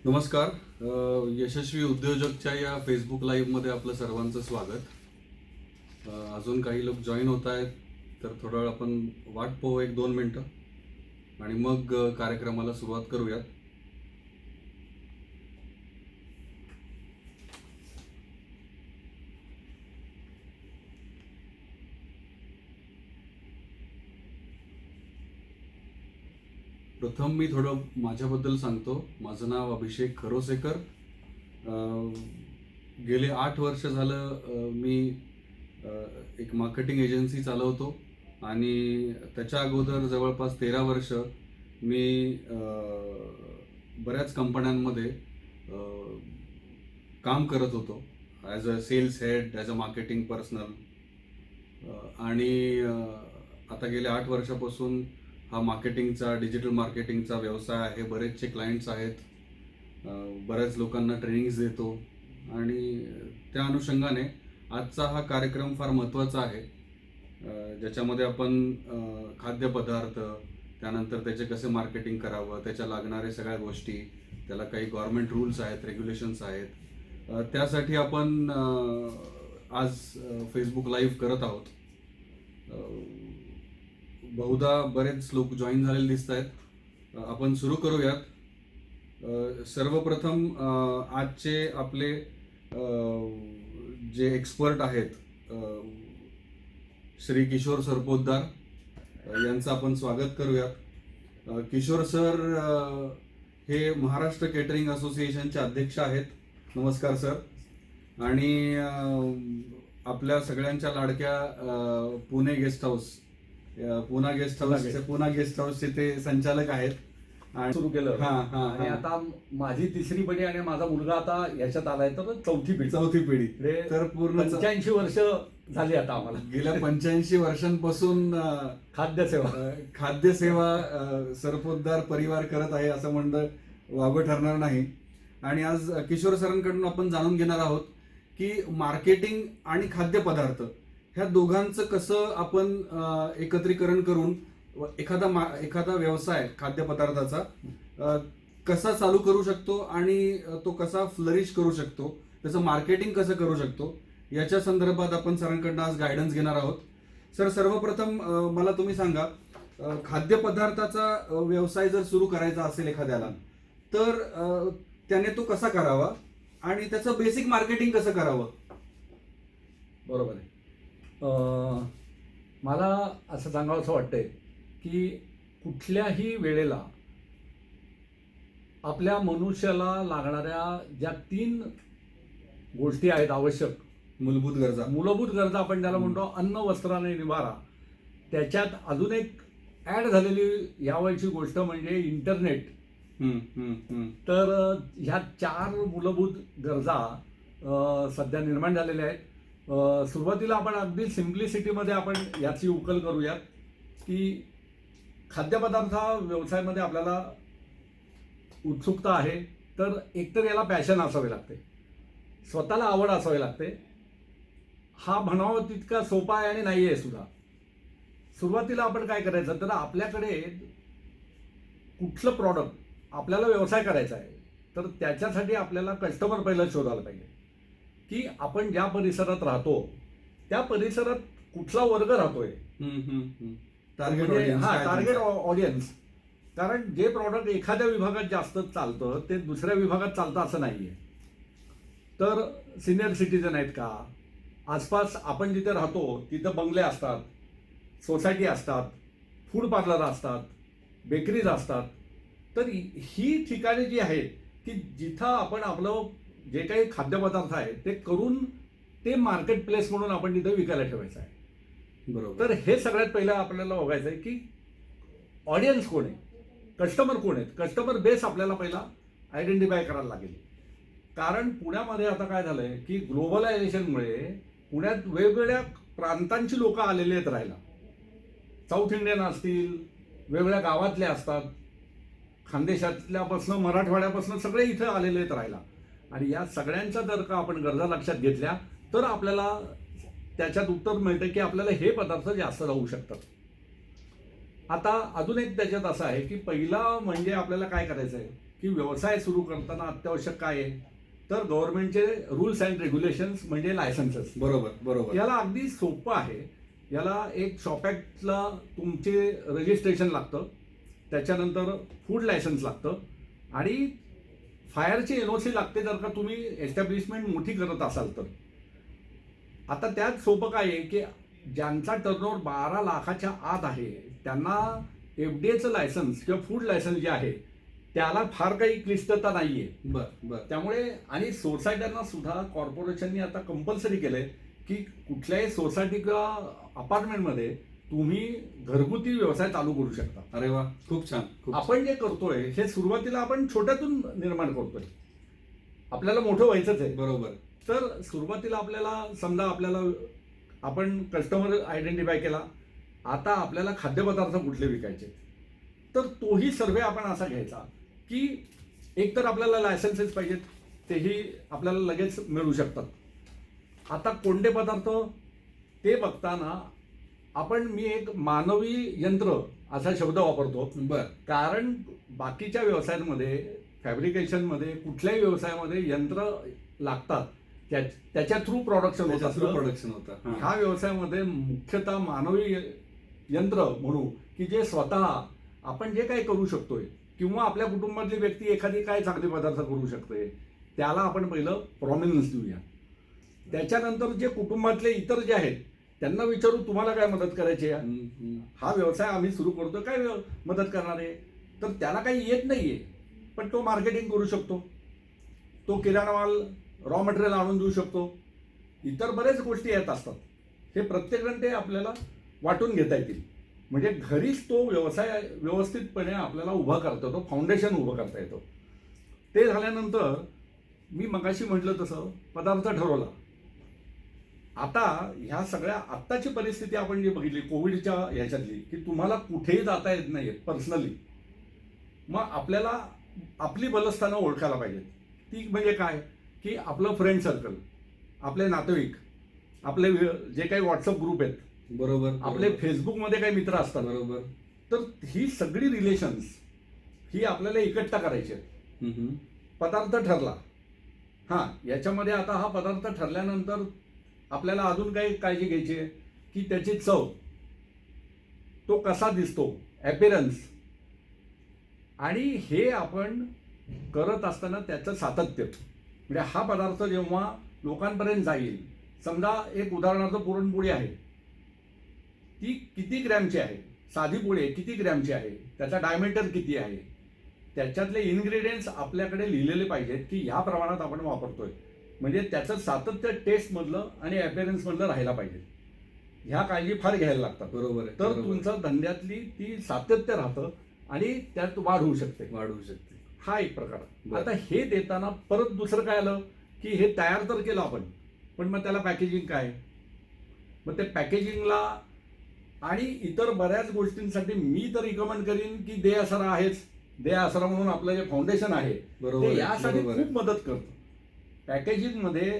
नमस्कार. यशस्वी उद्योजकच्या या फेसबुक लाईव्हमध्ये आपलं सर्वांचं स्वागत. अजून काही लोक जॉईन होत आहेत, तर थोडा वेळ आपण वाट पाहू, 1-2 मिनटं, आणि मग कार्यक्रमाला सुरुवात करूयात. प्रथम मी थोडं माझ्याबद्दल सांगतो. माझं नाव अभिषेक खरोसेकर. गेले 8 वर्ष झालं मी एक मार्केटिंग एजन्सी चालवतो, आणि त्याच्या अगोदर जवळपास 13 वर्ष मी बऱ्याच कंपन्यांमध्ये काम करत होतो as a sales head, as a marketing personal. आणि आता गेल्या 8 वर्षापासून हा मार्केटिंगचा, डिजिटल मार्केटिंगचा व्यवसाय आहे. बरेचसे क्लायंट्स आहेत, बऱ्याच लोकांना ट्रेनिंग्स देतो, आणि त्या अनुषंगाने आजचा हा कार्यक्रम फार महत्त्वाचा आहे, ज्याच्यामध्ये आपण खाद्यपदार्थ, त्यानंतर त्याचे कसे मार्केटिंग करावं, त्याच्या लागणारे सगळ्या गोष्टी, त्याला काही गव्हर्नमेंट रूल्स आहेत, रेग्युलेशन्स आहेत, त्यासाठी आपण आज फेसबुक लाईव्ह करत आहोत. बहुधा बरेच लोक जॉईन झालेले दिसत आहेत. आपण सुरू करूयात. सर्वप्रथम आजचे आपले जे एक्सपर्ट आहेत, श्री किशोर सरपोतदार यांचं आपण स्वागत करूयात. किशोर सर हे महाराष्ट्र केटरिंग असोसिएशनचे अध्यक्ष आहेत. नमस्कार सर. आणि आपल्या सगळ्यांच्या लाडक्या पुणे गेस्ट हाऊसचे ते संचालक आहेत. सुरू केलं. आणि आता माझी तिसरी पिढी आणि माझा मुलगा आता याच्यात आलाय, तर चौथी पिढी. तर पूर्ण 85 वर्ष झाली आता आम्हाला. गेल्या 85 वर्षांपासून खाद्यसेवा सरपोतदार परिवार करत आहे, असं म्हणणं वावगं ठरणार नाही. आणि आज किशोर सरांकडून आपण जाणून घेणार आहोत की मार्केटिंग आणि खाद्यपदार्थ ह्या दोघांचं कसं आपण एकत्रीकरण करून एखादा व्यवसाय खाद्यपदार्थाचा कसा चालू करू शकतो, आणि तो कसा फ्लरिश करू शकतो, त्याचं मार्केटिंग कसं करू शकतो, याच्या संदर्भात आपण सरांकडनं आज गायडन्स घेणार आहोत. सर, सर्वप्रथम मला तुम्ही सांगा, खाद्यपदार्थाचा व्यवसाय जर सुरू करायचा असेल एखाद्याला, तर त्याने तो कसा करावा आणि त्याचं बेसिक मार्केटिंग कसं करावं? बरोबर आहे. मला असं सांगावं असं वाटतंय की कुठल्याही वेळेला आपल्या मनुष्याला लागणाऱ्या ज्या 3 गोष्टी आहेत आवश्यक, मूलभूत गरजा आपण ज्याला म्हणतो, अन्न, वस्त्र आणि निवारा, त्याच्यात अजून एक ऍड झालेली यावेळची गोष्ट म्हणजे इंटरनेट. तर ह्या 4 मूलभूत गरजा सध्या निर्माण झालेल्या आहेत. सुरुवातीला आपण अगदी सिम्प्लिसिटीमध्ये आपण याची उकल करूयात की खाद्यपदार्थ व्यवसायामध्ये आपल्याला उत्सुकता आहे, तर एकतर याला पॅशन असावे लागते, स्वतःला आवड असावी लागते. हा म्हणावा तितका सोपा आहे आणि नाही आहे सुद्धा. सुरुवातीला आपण काय करायचं, तर आपल्याकडे कुठलं प्रॉडक्ट आपल्याला व्यवसाय करायचा आहे, तर त्याच्यासाठी आपल्याला कस्टमर पहिलं शोधायला पाहिजे की आपण ज्या परिसरात राहतो त्या परिसरात कुठला वर्ग राहतोय, टार्गेट ऑडियन्स. कारण जे प्रॉडक्ट एखाद्या विभागात जास्त चालतं ते दुसऱ्या विभागात चालतं असं नाहीये. तर सिनियर सिटीजन आहेत का, आसपास आपण जिथे राहतो तिथं बंगले असतात, सोसायटी असतात, फूड पार्लर असतात, बेकरीज असतात. तर ही ठिकाणे जी आहेत की जिथं आपण आपलं जे काही खाद्यपदार्थ आहे ते करून ते मार्केट प्लेस म्हणून आपण तिथे विकायला ठेवायचं आहे. बरोबर. तर हे सगळ्यात पहिलं आपल्याला बघायचं आहे की ऑडियन्स कोण आहे, कस्टमर कोण आहेत. कस्टमर बेस आपल्याला पहिला आयडेंटिफाय करायला लागेल. कारण पुण्यामध्ये आता काय झालंय की ग्लोबलायझेशनमुळे पुण्यात वेगवेगळ्या प्रांतांची लोक आलेली आहेत राहायला. साऊथ इंडियन असतील, वेगवेगळ्या गावातले असतात, खानदेशातल्यापासून मराठवाड्यापासून सगळे इथं आलेले आहेत राहायला. आणि या सगळ्यांच्या जर का आपण गरजा लक्षात घेतल्या तर आपल्याला त्याच्यात उत्तर मिळतं की आपल्याला हे पदार्थ जास्त राहू शकतात. आता अजून एक त्याच्यात असं आहे की पहिला म्हणजे आपल्याला काय करायचं आहे की व्यवसाय सुरू करताना अत्यावश्यक काय आहे, तर गव्हर्नमेंटचे रूल्स अँड रेग्युलेशन्स म्हणजे लायसन्सेस. बरोबर बरोबर. याला अगदी सोपं आहे. याला एक शॉप ॲक्टला तुमचे रजिस्ट्रेशन लागतं, त्याच्यानंतर फूड लायसन्स लागतं आणि फायरची NOC लागते जर का तुम्ही एस्टॅब्लिशमेंट मोठी करत असाल तर. आता त्यात सोपं काय आहे की ज्यांचा टर्नओव्हर 12 लाखाच्या आत आहे त्यांना FDAचं लायसन्स किंवा फूड लायसन्स जे आहे त्याला फार काही क्लिष्टता नाहीये. बर बर. त्यामुळे आणि सोसायट्यांना सुद्धा कॉर्पोरेशननी आता कंपल्सरी केलंय की कुठल्याही सोसायटी किंवा अपार्टमेंटमध्ये तुम्ही घरगुती व्यवसाय चालू करू शकता. अरे वा, खूप छान. खूप आपण जे करतोय हे सुरुवातीला आपण छोट्यातून निर्माण करतोय, आपल्याला मोठं व्हायचंच आहे. बरोबर. तर सुरुवातीला आपल्याला समजा आपण कस्टमर आयडेंटिफाय केला, आता आपल्याला खाद्यपदार्थ कुठले विकायचे, तर तोही सर्वे आपण असा घ्यायचा की एकतर आपल्याला लायसन्सेस पाहिजेत, तेही आपल्याला लगेच मिळू शकतात. आता कोणते पदार्थ ते बघताना मी एक मानवी यंत्र असा शब्द वापरतो. बर. कारण बाकीच्या व्यवसायांमध्ये, फॅब्रिकेशनमध्ये, कुठल्याही व्यवसायामध्ये यंत्र लागतात, त्याच्या थ्रू प्रोडक्शन होत असतं. प्रोडक्शन होतं. ह्या व्यवसायामध्ये मुख्यतः मानवी यंत्र म्हणू की जे स्वतः आपण जे काही करू शकतोय किंवा आपल्या कुटुंबातली व्यक्ती एखादी काय चांगले पदार्थ करू शकते त्याला आपण पहिलं प्रॉमिनन्स देऊया. त्याच्यानंतर जे कुटुंबातले इतर जे आहेत त्यांना विचारू तुम्हाला काय मदत करायची आहे, हा व्यवसाय आम्ही सुरू करतो, काय मदत करणार आहे. तर त्याला काही येत नाहीये पण तो मार्केटिंग करू शकतो, तो किराणा माल रॉ मटेरियल आणून देऊ शकतो, इतर बरेच गोष्टी येत असतात. हे प्रत्येकजण ते आपल्याला वाटून घेता येतील. म्हणजे घरीच तो व्यवसाय व्यवस्थितपणे आपल्याला उभा करता येतो, फाउंडेशन उभं करता येतो. ते झाल्यानंतर मी मगाशी म्हटलं तसं पदार्थ ठरवला. आता ह्या सगळ्या आत्ताची परिस्थिती आपण जी बघितली कोविडच्या ह्याच्यातली की तुम्हाला कुठेही जाता येत नाही पर्सनली, मग आपल्याला आपली बलस्थानं ओळखायला पाहिजेत. ती म्हणजे काय की आपलं फ्रेंड सर्कल, आपले नातेवाईक, आपले जे काही व्हॉट्सअप ग्रुप आहेत, बरोबर, आपले फेसबुकमध्ये काही मित्र असतात, बरोबर. तर ही सगळी रिलेशन्स ही आपल्याला इकट्ठा करायची आहेत. पदार्थ ठरला, हां याच्यामध्ये आता हा पदार्थ ठरल्यानंतर आपल्याला अजून काही काळजी घ्यायची आहे की त्याची चव, तो कसा दिसतो, ॲपिरन्स, आणि हे आपण करत असताना त्याचं सातत्य. म्हणजे हा पदार्थ जेव्हा लोकांपर्यंत जाईल, समजा एक उदाहरणार्थ पुरणपोळी आहे, ती किती ग्रॅमची आहे, साधी पोळी आहे किती ग्रॅमची आहे, त्याचा डायमीटर किती आहे, त्याच्यातले इन्ग्रेडियंट्स आपल्याकडे लिहिलेले पाहिजेत की ह्या प्रमाणात आपण वापरतोय. म्हणजे त्याचं सातत्य टेस्टमधलं आणि ॲपिअरन्समधलं राहायला पाहिजे. ह्या काळजी फार घ्यायला लागतात. बरोबर आहे. तर तुमचं धंद्यातली ती सातत्य राहतं आणि त्यात वाढ होऊ शकते. हा एक प्रकार. आता हे देताना परत दुसरं काय आलं की हे तयार तर केलं आपण, पण मग त्याला पॅकेजिंग काय, मग ते पॅकेजिंगला आणि इतर बऱ्याच गोष्टींसाठी मी तर रिकमेंड करीन की दे आसरा आहेच. दे आसरा म्हणून आपलं जे फाउंडेशन आहे ते यासाठी खूप मदत करतं. पॅकेजिंगमध्ये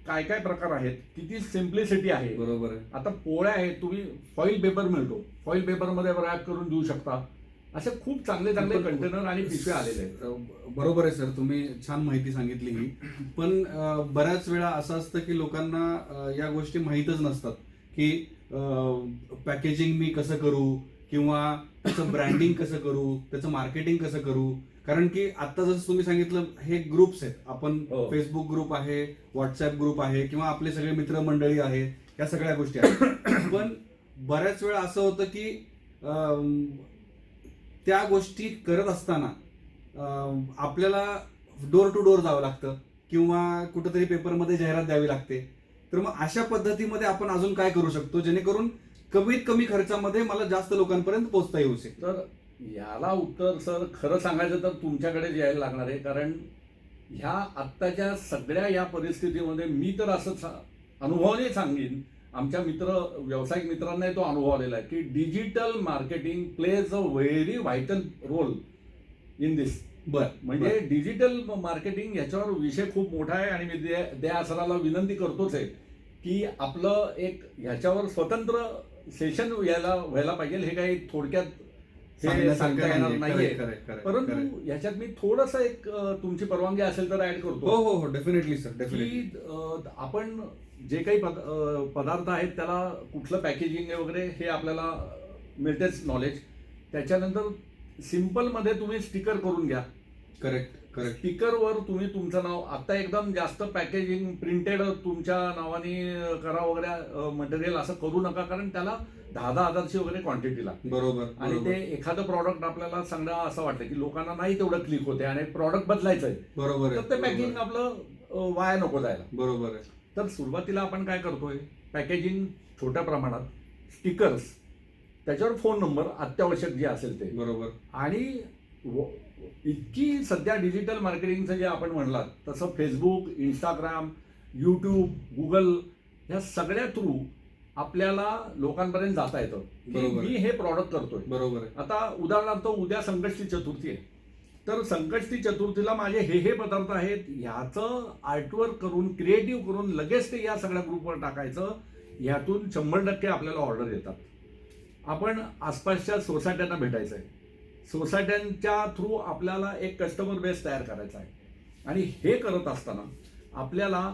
काय काय प्रकार आहेत, किती सिम्प्लिसिटी आहे. बरोबर आहे. आता पोळ्या आहेत, तुम्ही फॉईल पेपर मिळतो, फॉईल पेपरमध्ये रॅप करून देऊ शकता. असे खूप चांगले चांगले कंटेनर आणि पिशव्या आलेले आहेत. बरोबर आहे सर, तुम्ही छान माहिती सांगितली ही. पण बऱ्याच वेळा असं असतं की लोकांना या गोष्टी माहीतच नसतात की पॅकेजिंग मी कसं करू किंवा त्याचं ब्रँडिंग कसं करू, त्याचं मार्केटिंग कसं करू. कारण की आता जसं तुम्ही सांगितलं हे ग्रुप्स आहेत, आपण फेसबुक ग्रुप आहे, व्हॉट्सअप ग्रुप आहे किंवा आपले सगळे मित्रमंडळी आहे, या सगळ्या गोष्टी आहेत. पण बऱ्याच वेळा असं होतं की त्या गोष्टी करत असताना आपल्याला डोर टू डोर जावं लागतं किंवा कुठंतरी पेपरमध्ये जाहिरात द्यावी लागते. तर मग अशा पद्धतीमध्ये आपण अजून काय करू शकतो जेणेकरून कमीत कमी खर्चामध्ये मला जास्त लोकांपर्यंत पोहोचता येऊ शकेल? तर याला उत्तर सर खरं सांगायचं तर तुमच्याकडे यायला लागणार आहे. कारण ह्या आत्ताच्या सगळ्या या परिस्थितीमध्ये मी तर असं अनुभवाने सांगेन, आमच्या व्यावसायिक मित्रांनाही तो अनुभव आलेला आहे की digital marketing plays a very vital role in this. म्हणजे डिजिटल मार्केटिंग ह्याच्यावर विषय खूप मोठा आहे आणि मी त्या आसराला विनंती करतोच आहे की आपलं एक ह्याच्यावर स्वतंत्र सेशन व्हायला पाहिजे. हे काही थोडक्यात हे सांगता येणार नाहीये. Correct. परंतु याच्यात मी थोडंसं एक तुमची परवानगी असेल तर ऍड हो करतो हो हो डेफिनेटली सर डेफिनेटली. की आपण जे काही पदार्थ आहेत त्याला कुठलं पॅकेजिंग वगैरे हे आपल्याला मिळतेच नॉलेज. त्याच्यानंतर सिम्पलमध्ये तुम्ही स्टिकर करून घ्या. करेक्ट. स्टिकरवर तुम्ही तुमचं नाव, आता एकदम जास्त पॅकेजिंग प्रिंटेड तुमच्या नावाने करा वगैरे मटेरियल असं करू नका, कारण त्याला 10,000 हजारची वगैरे क्वांटिटी लागते. बरोबर. आणि ते एखादं प्रॉडक्ट आपल्याला सांगा असं वाटतं की लोकांना नाही तेवढं क्लिक होते आणि प्रॉडक्ट बदलायचं आहे, बरोबर तर ते पॅकिंग आपलं वाया नको जायला. बरोबर आहे. तर सुरुवातीला आपण काय करतोय, पॅकेजिंग छोट्या प्रमाणात, स्टिकर्स, त्याच्यावर फोन नंबर अत्यावश्यक जे असेल ते बरोबर. आणि इतकी सध्या डिजिटल मार्केटिंगचं जे आपण म्हणलात तसं फेसबुक, इंस्टाग्राम, यूट्यूब, गुगल ह्या सगळ्या थ्रू आपल्याला लोकांपर्यंत जाता येतं की मी हे प्रॉडक्ट करतोय. बरोबर आहे. आता उदाहरणार्थ उद्या संकष्टी चतुर्थी आहे, तर संकष्टी चतुर्थीला माझे हे पदार्थ आहेत ह्याचं आर्टवर्क करून क्रिएटिव्ह करून लगेच ते या सगळ्या ग्रुपवर टाकायचं. ह्यातून 100% आपल्याला ऑर्डर येतात. आपण आसपासच्या सोसायट्यांना भेटायचं आहे, सोसायट्यांच्या थ्रू आपल्याला एक कस्टमर बेस तयार करायचा आहे. आणि हे करत असताना आपल्याला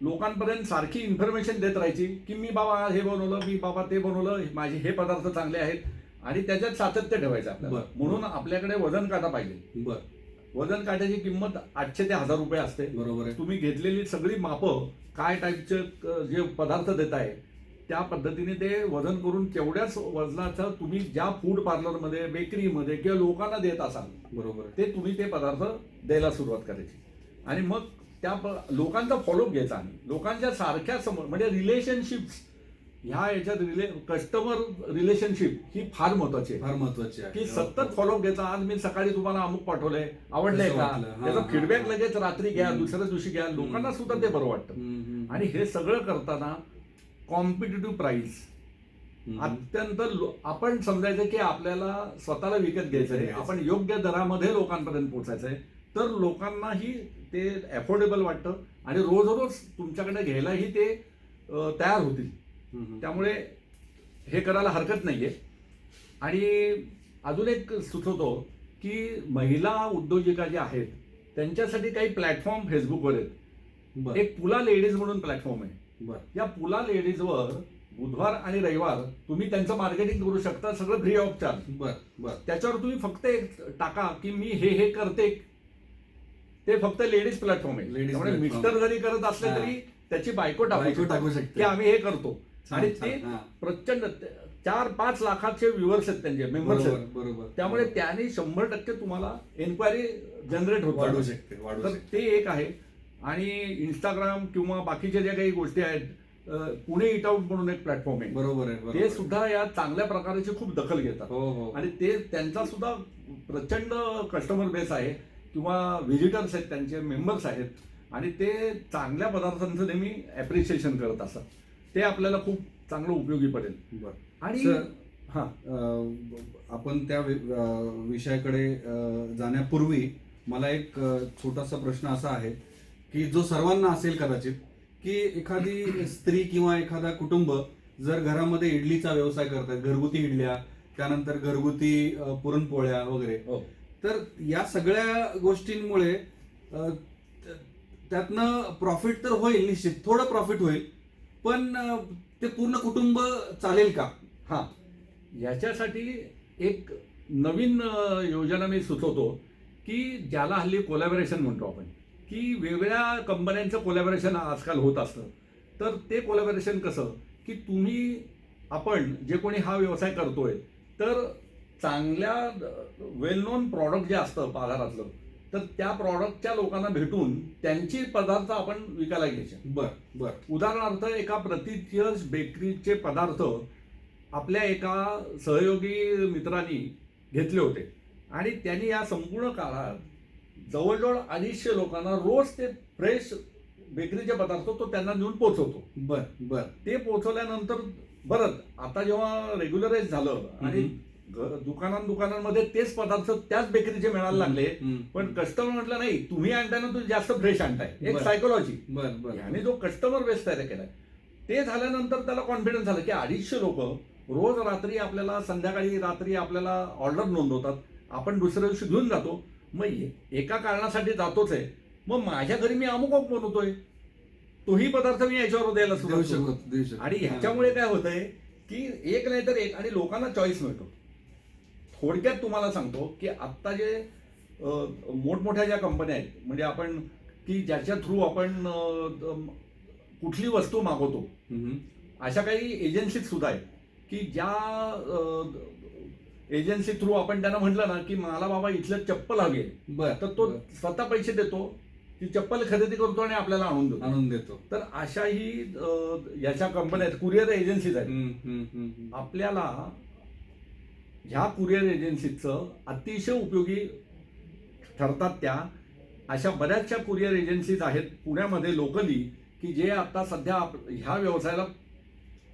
लोकांपर्यंत सारखी इन्फॉर्मेशन देत राहायची की मी बाबा हे बनवलं, मी बाबा ते बनवलं, माझे हे पदार्थ चांगले आहेत, आणि त्याच्यात सातत्य ठेवायचं आपल्याला. म्हणून आपल्याकडे वजन काटा पाहिजे. बरं. वजन काट्याची किंमत 800 ते 1000 रुपये असते. बरोबर आहे. तुम्ही घेतलेली सगळी मापं काय टाईपचे जे पदार्थ देताय त्या पद्धतीने ते वजन करून तेवढ्याच वजनाचं तुम्ही ज्या फूड पार्लरमध्ये, बेकरीमध्ये किंवा लोकांना देत असाल, बरोबर, ते तुम्ही ते पदार्थ द्यायला सुरुवात करायची. आणि मग त्या लोकांचा फॉलोअप घ्यायचा. आणि लोकांच्या सारख्या समोर म्हणजे रिलेशनशिप्स ह्या याच्यात कस्टमर रिलेशनशिप ही फार महत्वाची आहे. फार महत्वाची आहे की सतत फॉलोअप घ्यायचा. आज मी सकाळी तुम्हाला अमुक पाठवलंय, आवडलंय का, त्याचा फीडबॅक लगेच रात्री घ्या, दुसऱ्या दिवशी घ्या. लोकांना सुद्धा ते बरं वाटतं. आणि हे सगळं करताना कॉम्पिटिटिव्ह प्राइस अत्यंत आपण समजायचं की आपल्याला स्वतःला विकत घ्यायचंय, आपण योग्य दरामध्ये लोकांपर्यंत पोहोचायचंय, तर लोकांनाही ते अफोर्डेबल वाटतं आणि रोज रोज तुमच्याकडे घ्यायलाही ते तयार होतील. त्यामुळे हे करायला हरकत नाहीये. आणि अजून एक सुचवतो की महिला उद्योजिका ज्या आहेत त्यांच्यासाठी काही प्लॅटफॉर्म फेसबुकवर आहेत. एक पुला लेडीज म्हणून प्लॅटफॉर्म आहे. या पुला लेडीजवर बुधवार आणि रविवार तुम्ही त्यांचं मार्केटिंग करू शकता, सगळं फ्री ऑफ चार्ज. त्याच्यावर तुम्ही फक्त एक टाका की मी हे करते. ते फक्त लेडीज प्लॅटफॉर्म आहे. त्यामुळे मिस्टर जरी करत असले तरी त्याची बायको टाकू शकते की आम्ही हे करतो. आणि ते प्रचंड 4-5 लाखाचे व्ह्युअर्स आहेत, त्यांचे मेंबर्स आहेत. बरोबर. त्यामुळे त्याने 100% तुम्हाला एन्क्वायरी जनरेट वाढू शकते. तर ते एक आहे. आणि इंस्टाग्राम किंवा बाकीच्या ज्या काही गोष्टी आहेत, पुणे इट आउट म्हणून एक प्लॅटफॉर्म आहे. बरोबर आहे. ते सुद्धा या चांगल्या प्रकारची खूप दखल घेतात. आणि ते त्यांचा सुद्धा प्रचंड कस्टमर बेस आहे किंवा व्हिजिटर्स आहेत, त्यांचे मेंबर्स आहेत. आणि ते चांगल्या पदार्थांचं नेहमी ॲप्रिशिएशन करत असतात. ते आपल्याला खूप चांगलं उपयोगी पडेल. आणि हां, आपण त्या विषयाकडे जाण्यापूर्वी मला एक छोटासा प्रश्न असा आहे की जो सर्वांना असेल कदाचित, की एखादी स्त्री किंवा एखादा कुटुंब जर घरामध्ये इडलीचा व्यवसाय करतात, घरगुती इडल्या, त्यानंतर घरगुती पुरणपोळ्या वगैरे, तर या सगळ्या गोष्टींमुळे त्यातनं प्रॉफिट तर होईल, निश्चित थोडं प्रॉफिट होईल, पण ते पूर्ण कुटुंब चालेल का? हां, याच्यासाठी एक नवीन योजना मी सुचवतो की ज्याला हल्ली कोलॅबोरेशन म्हणतो आपण, की वेगळ्या कंपन्यांचं कोलॅबोरेशन आजकाल होत असतं. तर ते कोलॅबोरेशन कसं की आपण जे कोणी हा व्यवसाय करतोय, तर चांगल्या वेल नोन प्रॉडक्ट जे असतं बाजारातलं, तर त्या प्रॉडक्टच्या लोकांना भेटून त्यांची पदार्थ आपण विकायला घ्यायचे. उदाहरणार्थ एका प्रतिथयश बेकरीचे पदार्थ आपल्या एका सहयोगी मित्रांनी घेतले होते आणि त्यांनी या संपूर्ण काळात जवळजवळ 250 लोकांना रोज ते फ्रेश बेकरीचे पदार्थ तो त्यांना नेऊन पोहोचवतो. ते पोहोचवल्यानंतर बरं, आता जेव्हा रेग्युलराइज झालं आणि दुकानांमध्ये तेच पदार्थ त्याच बेकरीचे मिळायला लागले, पण कस्टमर म्हटलं नाही, तुम्ही आणताय ना, तुम्ही जास्त फ्रेश आणताय. एक सायकोलॉजी आणि जो कस्टमर बेस तयार केलाय, ते झाल्यानंतर त्याला कॉन्फिडन्स झालं की 250 लोक रोज रात्री आपल्याला संध्याकाळी रात्री आपल्याला ऑर्डर नोंदवतात, आपण दुसऱ्या दिवशी घेऊन जातो. मग एका कारणासाठी जातोच आहे, मग माझ्या घरी मी अमुक बनवतोय, तोही पदार्थ मी याच्यावर द्यायला देऊ सुरुवात शकतो करतो. आणि ह्याच्यामुळे काय होतंय की एक नाही तर एक, आणि लोकांना चॉईस मिळतो. थोडक्यात तुम्हाला सांगतो की आत्ता जे मोठमोठ्या ज्या कंपन्या आहेत, म्हणजे आपण की ज्याच्या थ्रू आपण कुठली वस्तू मागवतो, अशा काही एजन्सी सुद्धा आहेत की ज्या एजन्सी थ्रू आपण त्यांना म्हटलं ना की मला बाबा इथलं चप्पल हवी आहे, बर, तर तो स्वतः पैसे देतो, ती चप्पल खरेदी करतो आणि आपल्याला आणून देतो. तर अशाही याच्या कंपन्या आहेत, कुरिअर एजन्सीज आहेत. आपल्याला ह्या कुरिअर एजन्सीचं अतिशय उपयोगी ठरतात. त्या अशा बऱ्याचशा कुरिअर एजन्सीज आहेत पुण्यामध्ये लोकली की जे आता सध्या ह्या व्यवसायाला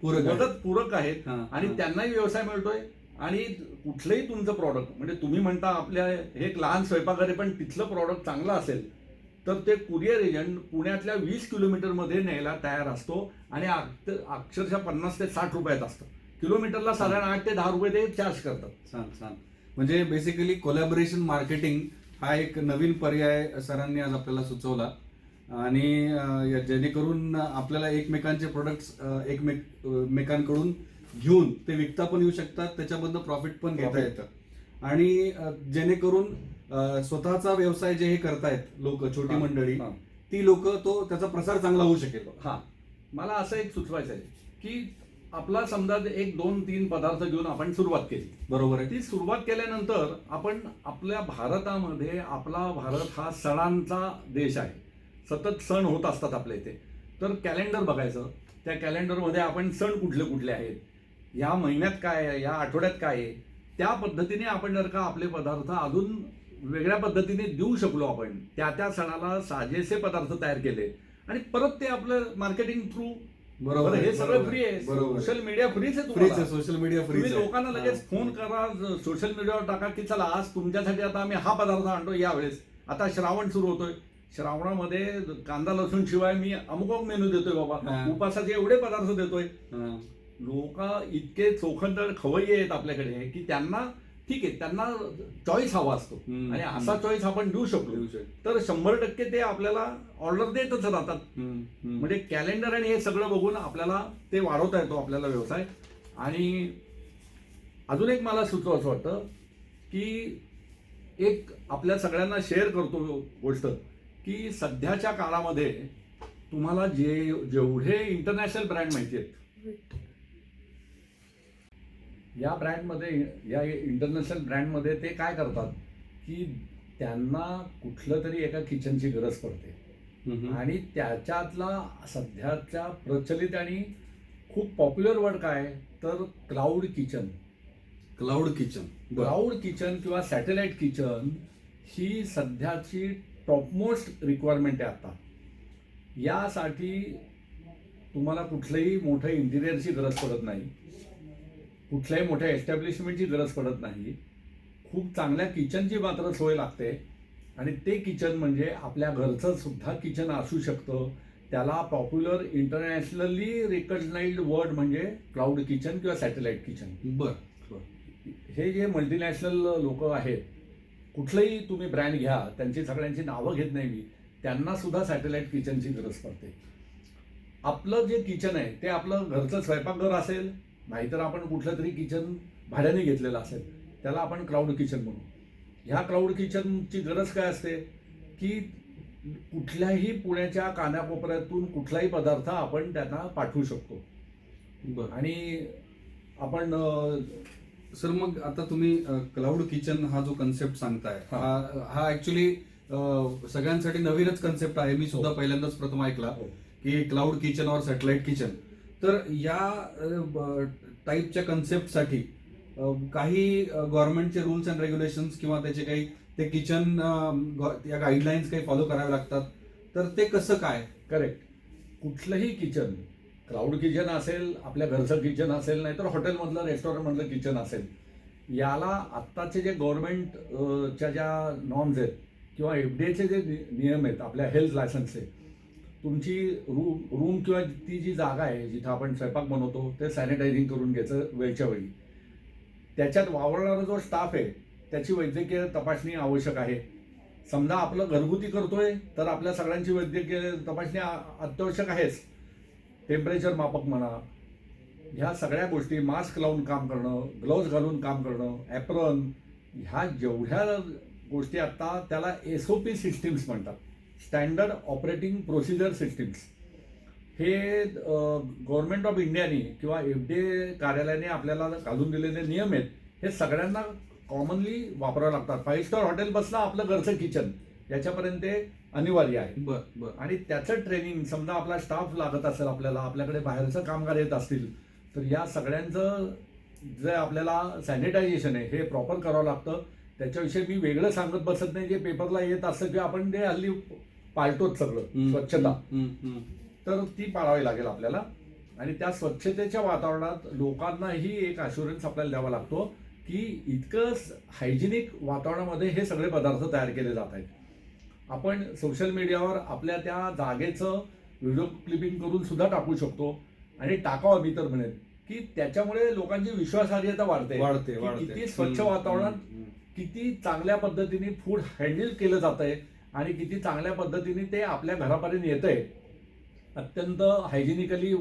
पूरक आहेत आणि त्यांनाही व्यवसाय मिळतोय. आणि कुठलंही तुमचं प्रॉडक्ट, म्हणजे तुम्ही म्हणता आपल्या हे एक लहान स्वयंपाकघर आहे पण तिथलं प्रॉडक्ट चांगलं असेल तर ते कुरिअर एजंट पुण्यातल्या 20 किलोमीटरमध्ये न्यायला तयार असतो आणि अक्षरशः 50 ते 60 रुपयात असतं. किलोमीटरला साधारण 8 ते 10 रुपये ते चार्ज करतात. छान. म्हणजे बेसिकली कोलॅबोरेशन मार्केटिंग हा एक नवीन पर्याय सरांनी आज आपल्याला सुचवला, आणि जेणेकरून आपल्याला एकमेकांचे प्रोडक्ट्स एकमेकांकडून घेऊन ते विकता पण येऊ शकतात, त्याच्याबद्दल प्रॉफिट पण घेता येतं. आणि जेणेकरून स्वतःचा व्यवसाय जे हे करतायत लोक, छोटी मंडळी, ती लोक त्याचा प्रसार चांगला होऊ शकेल. मला असं एक सुचवायचं आहे की आपला समजा 1, 2, 3 पदार्थ घेऊन आपण सुरुवात केली, बरोबर आहे. ती सुरुवात केल्यानंतर आपण आपल्या भारतामध्ये, आपला भारत हा सणांचा देश आहे, सतत सण होत असतात आपल्या इथे. तर कॅलेंडर बघायचं, त्या कॅलेंडरमध्ये आपण सण कुठले कुठले आहेत, या महिन्यात काय आहे, या आठवड्यात काय आहे, त्या पद्धतीने आपण जर का आपले पदार्थ अजून वेगळ्या पद्धतीने देऊ शकलो, आपण त्या सणाला साजेसे पदार्थ तयार केले आणि परत ते आपलं मार्केटिंग थ्रू, बरोबर, हे सगळं फ्री आहे. सोशल मीडिया फ्रीच आहे. Social media free. तुम्ही लोकांना लगेच फोन करा, सोशल मीडियावर टाका की चला आज तुमच्यासाठी आता आम्ही हा पदार्थ आणतो. यावेळेस आता श्रावण सुरू होतोय, श्रावणामध्ये कांदा लसूण शिवाय मी अमुक मेनू देतोय बाबा, उपासाचे एवढे पदार्थ देतोय. लोक इतके चोखंदळ खवय्ये आहेत आपल्याकडे की त्यांना ठीक आहे, त्यांना चॉईस हवा असतो आणि असा चॉईस आपण देऊ शकलो तर 100% ते आपल्याला ऑर्डर देतच राहतात. म्हणजे कॅलेंडर आणि हे सगळं बघून आपल्याला ते वाढवता येतो आपल्याला व्यवसाय. आणि अजून एक मला सुचवायचं वाटतं की एक आपल्या सगळ्यांना शेअर करतो गोष्ट की सध्याच्या काळामध्ये तुम्हाला जेवढे इंटरनॅशनल ब्रँड माहिती आहेत, या ब्रँडमध्ये, या इंटरनॅशनल ब्रँडमध्ये ते काय करतात की त्यांना कुठलं तरी एका किचनची गरज पडते आणि त्याच्यातला सध्याच्या प्रचलित आणि खूप पॉप्युलर वर्ड काय तर क्लाउड किचन. क्लाउड किचन किंवा सॅटेलाइट किचन ही सध्याची टॉपमोस्ट रिक्वायरमेंट आहे आता. यासाठी तुम्हाला कुठलंही मोठं इंटिरियरची गरज पडत नाही, कुठल्याही मोठ्या एस्टॅब्लिशमेंटची गरज पडत नाही, खूप चांगल्या किचनची मात्र सोय लागते. आणि ते किचन म्हणजे आपल्या घरचं सुद्धा किचन असू शकतं. त्याला पॉप्युलर इंटरनॅशनली रिकग्नाइज्ड वर्ड म्हणजे क्लाउड किचन किंवा सॅटेलाइट किचन. हे जे मल्टीनॅशनल लोक आहेत, कुठलंही तुम्ही ब्रँड घ्या, त्यांची सगळ्यांची नावं घेत नाही मी, त्यांना सुद्धा सॅटेलाइट किचनची गरज पडते. आपलं जे किचन आहे ते आपलं घरचं स्वयंपाकघर असेल, नाहीतर आपण कुठलं तरी किचन भाड्याने घेतलेलं असेल, त्याला आपण क्लाउड किचन म्हणू. ह्या क्लाउड किचनची गरज काय असते की कुठल्याही पुण्याच्या कानाकोपऱ्यातून कुठलाही पदार्थ आपण त्यांना पाठवू शकतो. आणि आपण सर, मग आता तुम्ही क्लाउड किचन हा जो कन्सेप्ट सांगताय, हा ऍक्च्युली सगळ्यांसाठी नवीनच कन्सेप्ट आहे. मी सुद्धा पहिल्यांदाच प्रथम ऐकला की क्लाउड किचन और सॅटेलाइट किचन. तर या टाईपच्या कन्सेप्टसाठी काही गव्हर्नमेंटचे रूल्स अँड रेग्युलेशन्स किंवा त्याचे काही ते किचन या गाईडलाईन्स काही फॉलो करावे लागतात, तर ते कसं काय? करेक्ट. कुठलंही किचन, क्लाउड किचन असेल, आपल्या घरचं किचन असेल, नाहीतर हॉटेलमधलं रेस्टॉरंटमधलं किचन असेल, याला आत्ताचे जे गव्हर्नमेंटच्या ज्या नॉर्म्स आहेत किंवा FDAचे जे नियम आहेत आपल्या हेल्थ लायसन्सचे, तुमची रूम किंवा ती जी जागा आहे जिथं आपण स्वयंपाक बनवतो ते सॅनिटायझिंग करून घ्यायचं वेळच्या वेळी. त्याच्यात वावरणारा जो स्टाफ आहे त्याची वैद्यकीय तपासणी आवश्यक आहे. समजा आपलं घरगुती करतोय तर आपल्या सगळ्यांची वैद्यकीय तपासणी अत्यावश्यक आहेच. टेम्परेचर मापक म्हणा, ह्या सगळ्या गोष्टी, मास्क लावून काम करणं, ग्लोव्ज घालून काम करणं, ॲप्रॉन, ह्या जेवढ्या गोष्टी आता त्याला SOP सिस्टीम्स म्हणतात, स्टँडर्ड ऑपरेटिंग प्रोसिजर सिस्टीम्स. हे गव्हर्नमेंट ऑफ इंडियाने किंवा FDA कार्यालयाने आपल्याला घालून दिलेले नियम आहेत. हे सगळ्यांना कॉमनली वापरावं लागतात. 5 स्टार हॉटेलपासून आपलं घरचं किचन याच्यापर्यंत ते अनिवार्य आहे. बरं. आणि त्याचं ट्रेनिंग, समजा आपला स्टाफ लागत असेल आपल्याला, आपल्याकडे बाहेरचं कामगार येत असतील, तर या सगळ्यांचं जे आपल्याला सॅनिटायझेशन आहे हे प्रॉपर करावं लागतं. त्याच्याविषयी मी वेगळं सांगत बसत नाही. जे पेपरला येत असतं किंवा आपण ते हल्ली पाळतोच सगळं स्वच्छता, तर ती पाळावी लागेल आपल्याला. आणि त्या स्वच्छतेच्या वातावरणात लोकांनाही एक अश्युरन्स आपल्याला द्यावा लागतो की इतकं हायजिनिक वातावरणामध्ये हे सगळे पदार्थ तयार केले जात आहेत. आपण सोशल मीडियावर आपल्या त्या जागेचं व्हिडिओ क्लिपिंग करून सुद्धा टाकू शकतो. आणि टाकावं मी तर म्हणेन की त्याच्यामुळे लोकांची विश्वासार्हता वाढते. किती स्वच्छ वातावरणात किती चांगल्या पद्धतीने फूड हँडल केलं जात आहे आणि किती चांगल्या पद्धतीने ते आपल्या घरापर्यंत येत आहे अत्यंत हायजिनिकली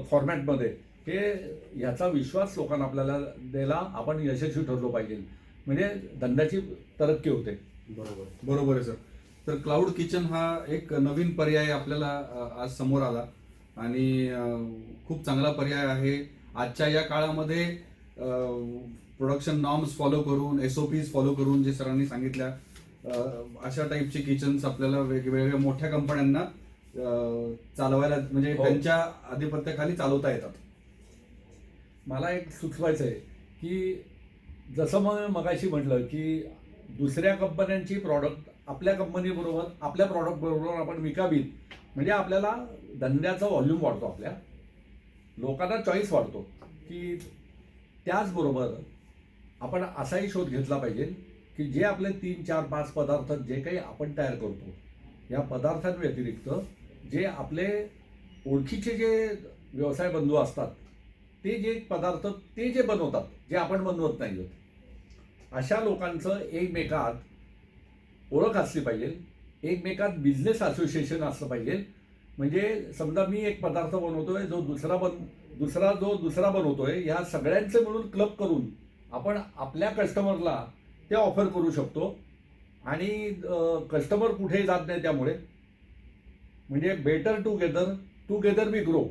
फॉर्मॅटमध्ये. हे याचा विश्वास लोकांना आपल्याला द्यायला आपण यशस्वी ठरलो पाहिजे, म्हणजे धंद्याची तरक्की होते. बरोबर आहे सर. तर क्लाउड किचन हा एक नवीन पर्याय आपल्याला आज समोर आला आणि खूप चांगला पर्याय आहे. आजच्या या काळामध्ये प्रोडक्शन नॉर्म्स फॉलो करून, SOPs फॉलो करून, जे सरांनी सांगितल्या अशा टाईपचे किचन्स आपल्याला वेगवेगळ्या मोठ्या कंपन्यांना चालवायला, म्हणजे त्यांच्या आधिपत्याखाली चालवता येतात. मला एक सुचवायचं आहे की जसं मगाशी म्हटलं की दुसऱ्या कंपन्यांची प्रॉडक्ट आपल्या कंपनीबरोबर, आपल्या प्रॉडक्ट बरोबर आपण विकावीत, म्हणजे आपल्याला धंद्याचा व्हॉल्यूम वाढतो, आपल्या लोकांना चॉईस वाढतो. की त्याचबरोबर आपण असाही शोध घेतला पाहिजे की जे आपले 3, 4, 5 पदार्थ जे काही आपण तयार करतो, या पदार्थांव्यतिरिक्त जे आपले ओळखीचे जे व्यवसाय बंधू असतात ते जे पदार्थ ते जे बनवतात, जे आपण बनवत नाही आहोत, अशा लोकांचं एकमेकात ओळख असली पाहिजे, एकमेकात बिझनेस असोसिएशन असलं पाहिजे. म्हणजे समजा मी एक पदार्थ बनवतोय, जो दुसरा बनवतोय, या सगळ्यांचे मिळून क्लब करून आपण आपल्या कस्टमरला ते ऑफर करू शकतो. आणि कस्टमर कुठेही जात नाही त्यामुळे, म्हणजे बेटर टुगेदर वी ग्रो,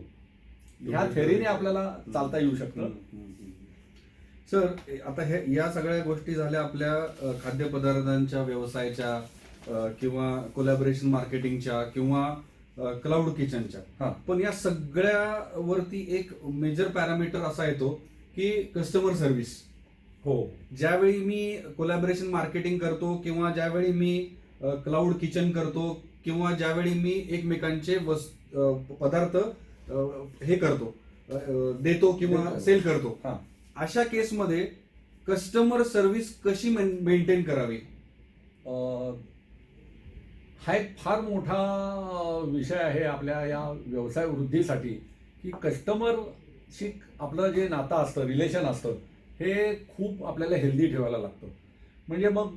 ह्या थेरीने आपल्याला चालता येऊ शकतं. सर, आता या सगळ्या गोष्टी झाल्या आपल्या खाद्यपदार्थांच्या व्यवसायाच्या किंवा कोलॅबोरेशन मार्केटिंगच्या किंवा क्लाउड किचनच्या. पण या सगळ्यावरती एक मेजर पॅरामीटर असा येतो की कस्टमर सर्व्हिस. हो, ज्यावेळी मी कोलॅबोरेशन मार्केटिंग करतो किंवा ज्यावेळी मी क्लाउड किचन करतो किंवा ज्यावेळी मी एकमेकांचे पदार्थ हे करतो, देतो किंवा सेल करतो, अशा केसमध्ये कस्टमर सर्व्हिस कशी मेंटेन करावी? हा एक फार मोठा विषय आहे आपल्या या व्यवसाय वृद्धीसाठी की कस्टमरशी आपलं जे नातं असतं, रिलेशन असतं, हे खूप आपल्याला हेल्दी ठेवायला लागतं. म्हणजे मग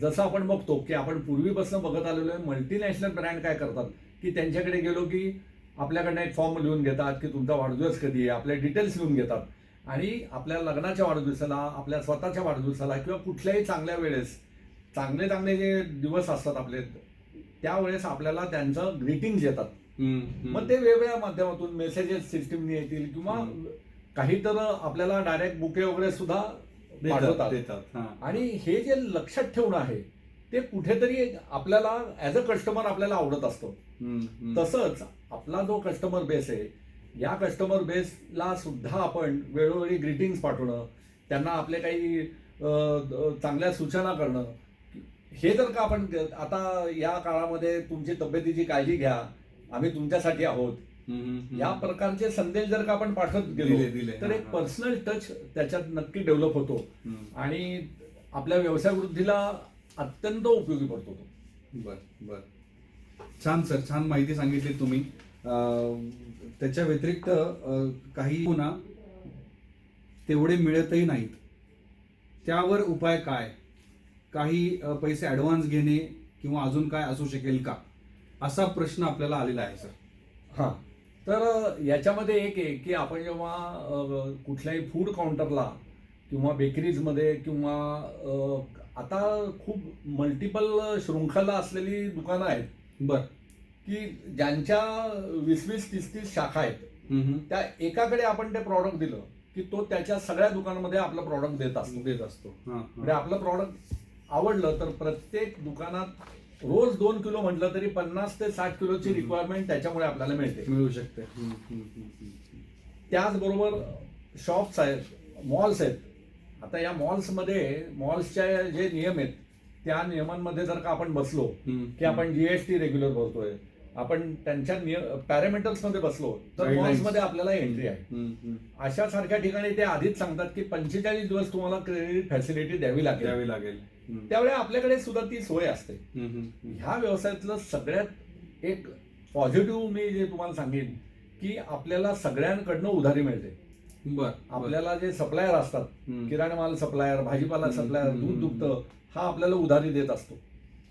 जसं आपण बघतो की आपण पूर्वीपासून बघत आलेलो आहे, मल्टीनॅशनल ब्रँड काय करतात की त्यांच्याकडे गेलो की आपल्याकडनं एक फॉर्म लिहून घेतात की तुमचा वाढदिवस कधी आहे, आपले डिटेल्स लिहून घेतात आणि आपल्या लग्नाच्या वाढदिवसाला, आपल्या स्वतःच्या वाढदिवसाला किंवा कुठल्याही चांगल्या वेळेस, चांगले जे दिवस असतात आपले, त्यावेळेस आपल्याला त्यांचं ग्रीटिंग्स येतात. मग ते वेगवेगळ्या माध्यमातून मेसेजेस सिस्टीमने येतील किंवा काही तर आपल्याला डायरेक्ट बुके वगैरे सुद्धा देतात. आणि हे जे लक्षात ठेवणं आहे ते कुठेतरी आपल्याला ऍज अ कस्टमर आपल्याला आवडत असतो. तसंच आपला जो कस्टमर बेस आहे, या कस्टमर बेसला सुद्धा आपण वेळोवेळी ग्रीटिंग्स पाठवणं, त्यांना आपले काही चांगल्या सूचना करणं, हे जर का आपण आता या काळामध्ये तुमची तब्येतीची काळजी घ्या, आम्ही तुमच्यासाठी आहोत, या प्रकारचे संदेश जर का आपण पाठवत गेलो तर एक पर्सनल टच त्याच्यात नक्की डेव्हलप होतो आणि आपल्या व्यवसाय वृद्धीला अत्यंत उपयोगी पडतो तो. बर. छान सर, छान माहिती सांगितली तुम्ही. त्याच्या व्यतिरिक्त काही पुन्हा तेवढे मिळतही नाहीत, त्यावर उपाय काय? काही पैसे ॲडव्हान्स घेणे किंवा अजून काय असू शकेल का, असा प्रश्न आपल्याला आलेला आहे सर. हां, तर याच्यामध्ये एक आहे की आपण जेव्हा कुठल्याही फूड काउंटरला किंवा बेकरीजमध्ये किंवा आता खूप मल्टिपल शृंखला असलेली दुकानं आहेत बर. की ज्यांच्या 20-20, 30-30 शाखा आहेत, त्या एकाकडे आपण ते प्रॉडक्ट दिलं की तो त्याच्या सगळ्या दुकानामध्ये आपलं प्रॉडक्ट देत असतो. म्हणजे आपलं प्रॉडक्ट आवडलं तर प्रत्येक दुकानात रोज 2 किलो म्हटलं तरी 50 ते 60 किलोची रिक्वायरमेंट त्याच्यामुळे आपल्याला मिळू शकते. त्याचबरोबर शॉप्स आहेत, मॉल्स आहेत. आता या मॉल्सच्या जे नियम आहेत त्या नियमांमध्ये जर का आपण बसलो की आपण जीएसटी रेग्युलर भरतोय, आपण त्यांच्या पॅरामीटर्स मध्ये बसलो तर मॉल्समध्ये आपल्याला एंट्री आहे. अशा सारख्या ठिकाणी ते आधीच सांगतात की 45 दिवस तुम्हाला क्रेडिट फॅसिलिटी द्यावी लागेल. त्यावेळी आपल्याकडे सुद्धा ती सोय असते. ह्या व्यवसायातलं सगळ्यात एक पॉझिटिव्ह मी जे तुम्हाला सांगेन की आपल्याला सगळ्यांकडनं उधारी मिळते. बर. आपल्याला जे सप्लायर असतात, किराणा माल सप्लायर, भाजीपाला सप्लायर, दूध दुभतं, हा आपल्याला उधारी देत असतो.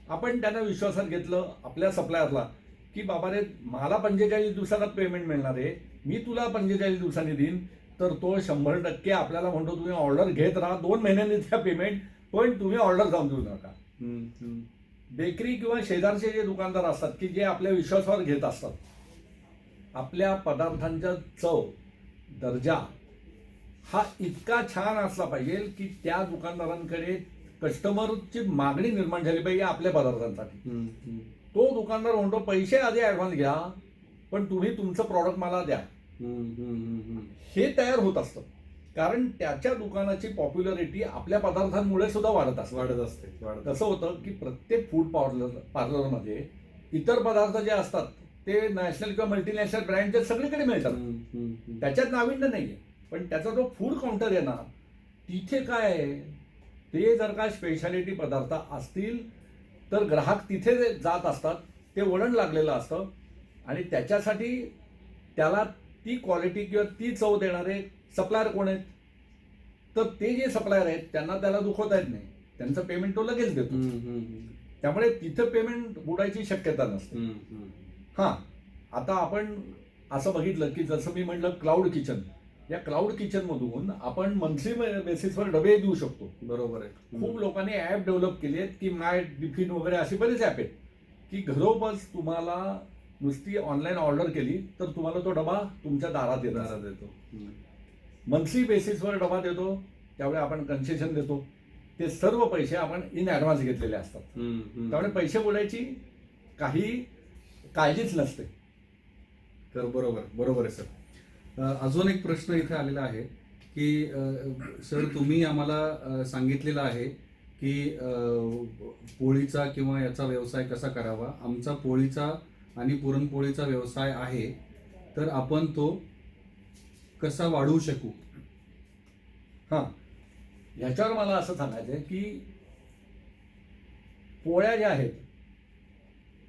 आपण त्यांना विश्वासात घेतलं आपल्या सप्लायरला की बाबा रे, मला 45 दिवसात पेमेंट मिळणार आहे, मी तुला 45 दिवसांनी देईन, तर तो 100% आपल्याला म्हणतो तुम्ही ऑर्डर घेत राहा, 2 महिन्यांनी द्या पेमेंट, पण तुम्ही ऑर्डर जाऊन देऊ नका. बेकरी किंवा शेजारचे जे दुकानदार असतात की जे आपल्या विश्वासावर घेत असतात, आपल्या पदार्थांचा चव, दर्जा हा इतका छान असला पाहिजे की त्या दुकानदारांकडे कस्टमरची मागणी निर्माण झाली पाहिजे आपल्या पदार्थांसाठी. तो दुकानदार म्हणतो पैसे आधी ऍडव्हान्स घ्या, पण तुम्ही तुमचं प्रॉडक्ट मला द्या. हे तयार होत असतं, कारण त्याच्या दुकानाची पॉप्युलरिटी आपल्या पदार्थांमुळे सुद्धा वाढत असते. कसं होतं की प्रत्येक फूड पार्लरमध्ये इतर पदार्थ जे असतात ते नॅशनल किंवा मल्टीनॅशनल ब्रँडचे सगळीकडे मिळतात, त्याच्यात नाविन्य नाहीये. पण त्याचा जो फूड काउंटर आहे ना, तिथे काय आहे, ते जर का स्पेशालिटी पदार्थ असतील तर ग्राहक तिथे जात असतात, ते वळण लागलेलं असतं. आणि त्याच्यासाठी त्याला ती क्वालिटी किंवा ती चव देणारे सप्लायर कोण आहेत, तर ते जे सप्लायर आहेत त्यांना त्याला दुखवता येत नाही, त्यांचं पेमेंट तो लगेच देतो. त्यामुळे तिथं पेमेंट बुडायची शक्यता नसते. हां, आता आपण असं बघितलं की जसं मी म्हटलं क्लाउड किचन, या क्लाउड किचन मधून आपण मंथली बेसिसवर डबे देऊ शकतो. बरोबर आहे. खूप लोकांनी ऍप डेव्हलप केली आहेत की माय टिफिन वगैरे असे बरेच ऍप आहेत की घरोबच तुम्हाला नुसती ऑनलाईन ऑर्डर केली तर तुम्हाला तो डबा तुमच्या दारात देतो. मंथली बेसिसवर डबा देतो, त्यावेळी आपण कन्सेशन देतो. ते सर्व पैसे आपण इन ऍडव्हान्स घेतलेले असतात, त्यामुळे पैसे बुडायची काही काळजीच नसते. तर बरोबर आहे सर. अजून एक प्रश्न इथे आलेला आहे की सर, तुम्ही आम्हाला सांगितलेलं आहे की पोळीचा किंवा याचा व्यवसाय कसा करावा. आमचा पोळीचा आणि पुरणपोळीचा व्यवसाय आहे, तर आपण तो कसा वाढवू शकू. हां, ह्याच्यावर मला असं सांगायचं आहे की पोळ्या ज्या आहेत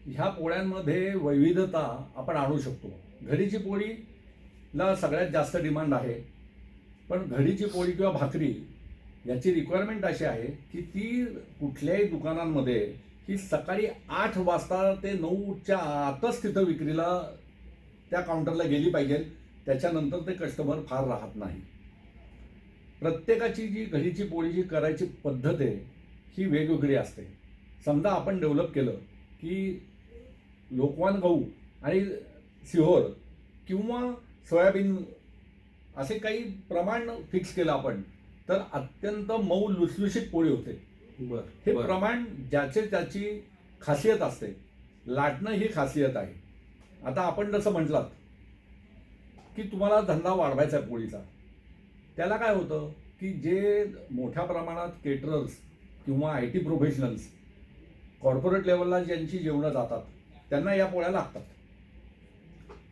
ह्या पोळ्यांमध्ये विविधता आपण आणू शकतो. घडीची पोळीला सगळ्यात जास्त डिमांड आहे, पण घडीची पोळी किंवा भाकरी याची रिक्वायरमेंट अशी आहे की ती कुठल्याही दुकानांमध्ये ही सकाळी 8 वाजता ते 9च्या आतच तिथं विक्रीला त्या काउंटरला गेली पाहिजे. त्याच्यानंतर ते कस्टमर फार राहत नाही. प्रत्येकाची जी घडीची पोळीची करायची पद्धत आहे ही वेगवेगळी असते. समजा आपण डेव्हलप केलं की लोकवान गहू आणि सिहोर किंवा सोयाबीन असे काही प्रमाण फिक्स केलं आपण, तर अत्यंत मऊ लुसलुशीत पोळी होते. हे प्रमाण ज्याची त्याची खासियत असते. लाटणं ही खासियत आहे. आता आपण जसं म्हटलात की तुम्हाला धंदा वाढवायचा आहे पोळीचा, त्याला काय होतं की जे मोठ्या प्रमाणात केटरर्स किंवा IT प्रोफेशनल्स कॉर्पोरेट लेवलला ज्यांची जेवणं जातात त्यांना या पोळ्या लागतात.